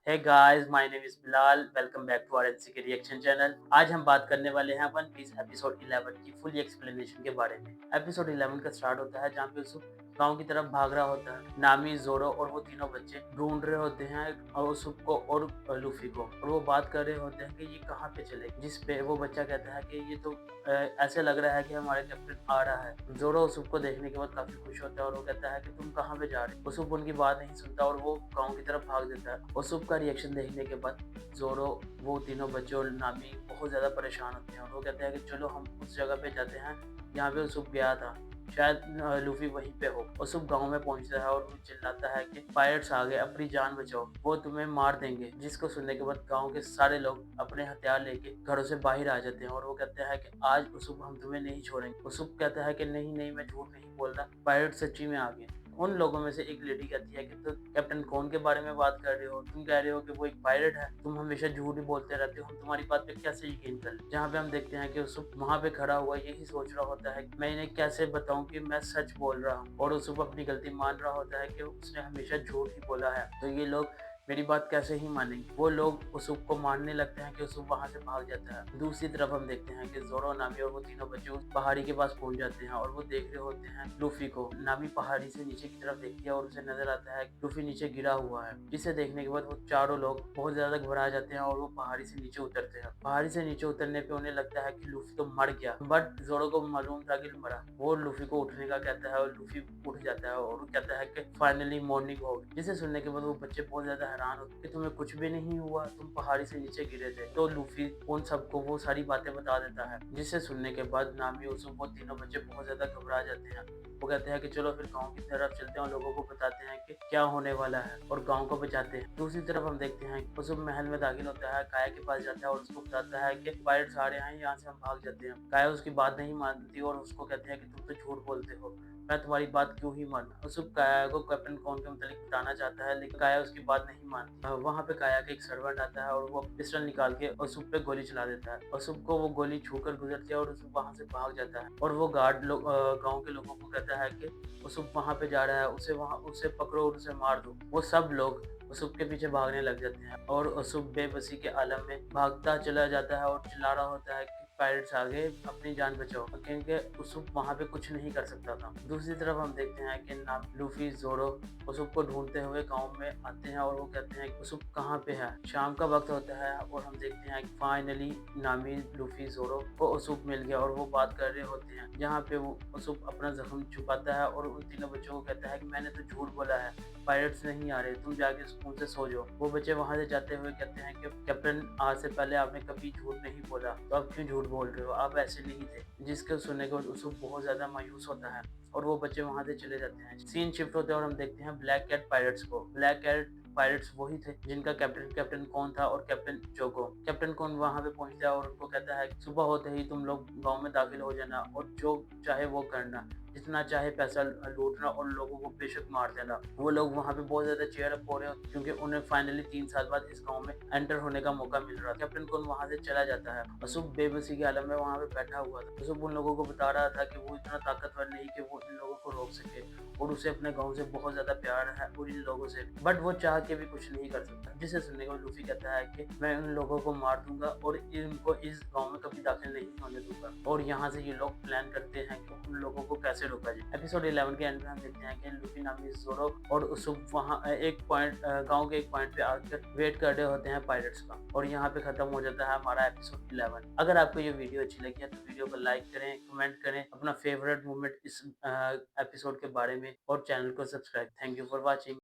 Hey guys, my name is Bilal. Welcome back to R NC के reaction channel. आज हम बात करने वाले हैं वन पीस एपिसोड 11 की फुल एक्सप्लेनेशन के बारे में। एपिसोड 11 का स्टार्ट होता है जहाँ पे उस गांव की तरफ भाग रहा होता है। नामी, जोरो और वो तीनों बच्चे ढूंढ रहे होते हैं और उसूब को और लूफी को, और वो बात कर रहे होते हैं कि ये कहाँ पे चले। जिस पे वो बच्चा कहता है कि ये तो ऐसे लग रहा है कि हमारे कैप्टन आ रहा है। जोरो उसूब को देखने के बाद काफी खुश होता है और वो कहता है कि तुम कहाँ पे जा रहे हो। उसूब उनकी बात नहीं सुनता और वो गाँव की तरफ भाग देता है। उसूब का रिएक्शन देखने के बाद जोरो, वो तीनों बच्चे और नामी बहुत ज़्यादा परेशान होते हैं और वो कहते हैं कि चलो हम उस जगह पे जाते हैं जहाँ पे उसूब गया था। शायद लूफी वहीं पे हो। उसूब गाँव में पहुंचता है और वो चिल्लाता है कि पायरेट्स आ गए, अपनी जान बचाओ, वो तुम्हें मार देंगे। जिसको सुनने के बाद गाँव के सारे लोग अपने हथियार लेके घरों से बाहर आ जाते हैं और वो कहते हैं कि आज उसूब हम तुम्हें नहीं छोड़ेंगे। उसूब कहता है कि नहीं नहीं, मैं झूठ नहीं बोल रहा, पायरेट सच्ची में आ गए। उन लोगों में से एक लेडी कहती है कि तो कैप्टन कौन के बारे में बात कर रहे हो, तुम कह रहे हो कि वो एक पायलट है, तुम हमेशा झूठ ही बोलते रहते हो, हम तुम्हारी बात पे कैसे यकीन कर लें। जहाँ पे हम देखते हैं कि उसूब वहां पे खड़ा हुआ यही सोच रहा होता है कि मैं इन्हें कैसे बताऊं कि मैं सच बोल रहा हूँ, और उसूब अपनी गलती मान रहा होता है कि उसने हमेशा झूठ ही बोला है, तो ये लोग मेरी बात कैसे ही मानेंगे। वो लोग उसूब को मारने लगते हैं कि उसूब वहां से भाग जाता है। दूसरी तरफ हम देखते हैं कि जोरो, नामी और वो तीनों बच्चे उस पहाड़ी के पास पहुंच जाते हैं और वो देख रहे होते हैं लूफी को। नामी पहाड़ी से नीचे की तरफ देखती है और उसे नजर आता है कि लूफी नीचे गिरा हुआ है। जिसे देखने के बाद वो चारों लोग बहुत ज्यादा घबरा जाते हैं और वो पहाड़ी से नीचे उतरते हैं। पहाड़ी से नीचे उतरने पे उन्हें लगता है कि लूफी तो मर गया, बट जोरो को मालूम था कि मरा। वो लूफी को उठने का कहता है और लूफी उठ जाता है और वो कहता है कि फाइनली मॉर्निंग हो गई। जिसे सुनने के बाद वो बच्चे बहुत ज्यादा हैरान होते हैं कि तुम्हें कुछ भी नहीं हुआ, तुम पहाड़ी से नीचे गिरे थे। तो लूफी उन सबको वो सारी बातें बता देता है, जिसे सुनने के बाद नामी, उसूब, वो तीनों बच्चे बहुत ज्यादा घबरा जाते हैं। वो कहते हैं कि चलो फिर गांव की तरफ चलते हैं और लोगों को बताते हैं कि क्या होने वाला है, और गांव को बचाते हैं। दूसरी तरफ हम देखते हैं उसूब महल में दाखिल होता है, काया के पास जाता है और उसको बताता है कि पायरेट्स आ रहे हैं, यहाँ से हम भाग जाते हैं। काया उसकी बात नहीं मानती और उसको कहते हैं कि तुम तो झूठ बोलते हो, मैं तुम्हारी बात क्यों ही मानूं। उसूब काया को कैप्टन कौन के मुतालिक बताना चाहता है, लेकिन काया उसकी बात नहीं मानती। वहाँ पे काया का एक सर्वेंट आता है और वो पिस्टल निकाल के उसूब पे गोली चला देता है। उसूब को वो गोली छूकर गुजरती है और उसूब वहाँ से भाग जाता है। और वो गार्ड लोग गाँव के लोगों को कहता है कि उसूब वहाँ पे जा रहा है, उसे पकड़ो और उसे मार दो। वो सब लोग उसूब के पीछे भागने लग जाते हैं और उसूब बेबसी के आलम में भागता चला जाता है और चिल्ला रहा होता है कि पायरेट्स आ गए, अपनी जान बचाओ, क्योंकि उसूब वहाँ पे कुछ नहीं कर सकता था। दूसरी तरफ हम देखते हैं कि ना लूफी, जोरो उसूब को ढूंढते हुए गांव में आते हैं और वो कहते हैं कि उसूब कहाँ पे है। शाम का वक्त होता है और हम देखते हैं कि फाइनली नामी, लूफी, जोरो को उसूब मिल गया और वो बात कर रहे होते हैं, जहाँ पे वो उसूब अपना जख्म छुपाता है और उन तीनों बच्चों को कहता है कि मैंने तो झूठ बोला है, पायरेट्स नहीं आ रहे, तुम जाके सुकून से सो जाओ। वो बच्चे वहां से जाते हुए कहते हैं कि कैप्टन, आज से पहले आपने कभी झूठ नहीं बोला, तो अब क्यों झूठ बोल रहे हो, आप ऐसे नहीं थे। जिसके सुनने के बाद उसूब बहुत ज्यादा मायूस होता है और वो बच्चे वहां से चले जाते हैं। सीन शिफ्ट होते हैं और हम देखते हैं ब्लैक कैट पायरेट्स को। ब्लैक कैट पायरेट्स वही थे जिनका कैप्टन कौन था, और कैप्टन जोको। कैप्टन कौन वहां पे पहुंचता है और उनको कहता है कि सुबह होते ही तुम लोग गांव में दाखिल हो जाना और जो चाहे वो करना, जितना चाहे पैसा लूटना और लोगों को बेशक मार देना। वो लोग वहाँ पे बहुत ज्यादा चेयर अप हो रहे होते क्योंकि उन्हें फाइनली 3 साल बाद इस गांव में एंटर होने का मौका मिल रहा था। कैप्टन कौन वहाँ से चला जाता है। अशुभ बेबसी के आलम में वहाँ पे बैठा हुआ था। अशुभ उन लोगों को बता रहा था कि वो इतना ताकतवर नहीं कि वो इन लोगों को रोक सके, और उसे अपने गाँव से बहुत ज्यादा प्यार है और इन लोगों से, बट वो चाह के भी कुछ नहीं कर सकता। जिसे सुनने को लूफी कहता है कि मैं उन लोगों को मार दूंगा और इनको इस गांव में कभी दाखिल नहीं होने दूंगा। और यहाँ से ये लोग प्लान करते हैं कि उन लोगों को कैसे रोका जाए। एपिसोड 11 के एंड में हम देखते हैं कि लूफी, नामी, जोरो और उसूब वहाँ एक पॉइंट, गांव के एक पॉइंट पे आकर वेट कर रहे होते हैं पायरेट्स का, और यहाँ पे खत्म हो जाता है हमारा एपिसोड 11। अगर आपको ये वीडियो अच्छी लगी है तो वीडियो को लाइक करें, कमेंट करें अपना फेवरेट मोमेंट इस एपिसोड के बारे में, और चैनल को subscribe. Thank you for watching.